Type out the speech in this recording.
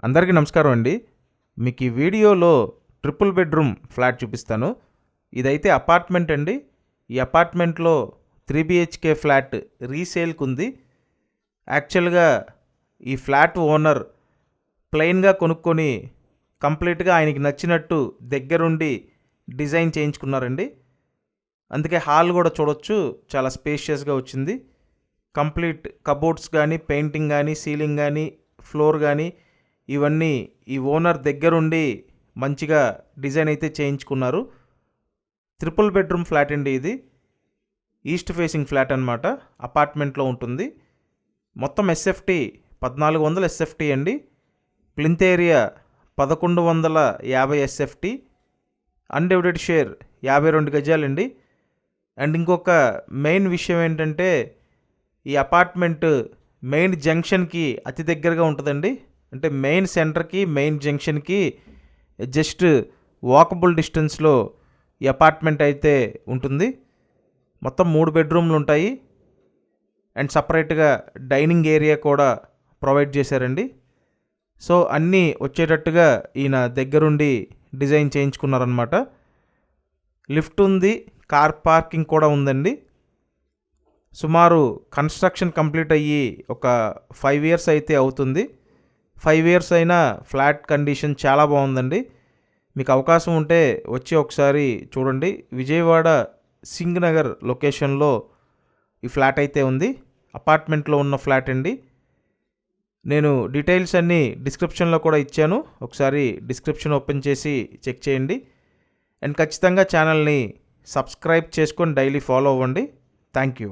అందరికీ నమస్కారం అండి. మీకు ఈ వీడియోలో ట్రిపుల్ బెడ్రూమ్ ఫ్లాట్ చూపిస్తాను. ఇదైతే అపార్ట్మెంట్ అండి. ఈ అపార్ట్మెంట్లో 3 BHK ఫ్లాట్ రీసేల్కి ఉంది. యాక్చువల్గా ఈ ఫ్లాట్ ఓనర్ ప్లెయిన్గా కొనుక్కొని కంప్లీట్గా ఆయనకి నచ్చినట్టు దగ్గరుండి డిజైన్ చేయించుకున్నారండి. అందుకే హాల్ కూడా చూడొచ్చు, చాలా స్పేషియస్గా వచ్చింది. కంప్లీట్ కబోర్డ్స్ కానీ, పెయింటింగ్ కానీ, సీలింగ్ కానీ, ఫ్లోర్ కానీ ఇవన్నీ ఈ ఓనర్ దగ్గరుండి మంచిగా డిజైన్ అయితే చేయించుకున్నారు. ట్రిపుల్ బెడ్రూమ్ ఫ్లాట్ అండి ఇది. ఈస్ట్ ఫేసింగ్ ఫ్లాట్ అనమాట. అపార్ట్మెంట్లో ఉంటుంది. మొత్తం SFT 1400 SFT అండి. Plinth area 1150 SFT. Undivided share 52 గజాలండి. అండ్ ఇంకొక మెయిన్ విషయం ఏంటంటే ఈ అపార్ట్మెంట్ మెయిన్ జంక్షన్కి అతి దగ్గరగా ఉంటుందండి. అంటే మెయిన్ సెంటర్కి, మెయిన్ జంక్షన్కి జస్ట్ వాకబుల్ డిస్టెన్స్లో ఈ అపార్ట్మెంట్ అయితే ఉంటుంది. మొత్తం 3 బెడ్రూమ్లు ఉంటాయి. అండ్ సపరేట్గా డైనింగ్ ఏరియా కూడా ప్రొవైడ్ చేశారండి. సో అన్నీ వచ్చేటట్టుగా ఈయన దగ్గరుండి డిజైన్ చేయించుకున్నారనమాట. లిఫ్ట్ ఉంది, కార్ పార్కింగ్ కూడా ఉందండి. సుమారు కన్స్ట్రక్షన్ కంప్లీట్ అయ్యి ఒక 5 years అయితే అవుతుంది. 5 years అయినా ఫ్లాట్ కండిషన్ చాలా బాగుందండి. మీకు అవకాశం ఉంటే వచ్చి ఒకసారి చూడండి. విజయవాడ సింగనగర్ లొకేషన్లో ఈ ఫ్లాట్ అయితే ఉంది. అపార్ట్మెంట్లో ఉన్న ఫ్లాట్ అండి. నేను డీటెయిల్స్ అన్నీ డిస్క్రిప్షన్లో కూడా ఇచ్చాను. ఒకసారి డిస్క్రిప్షన్ ఓపెన్ చేసి చెక్ చేయండి. అండ్ ఖచ్చితంగా ఛానల్ని సబ్స్క్రైబ్ చేసుకొని డైలీ ఫాలో అవ్వండి. Thank you.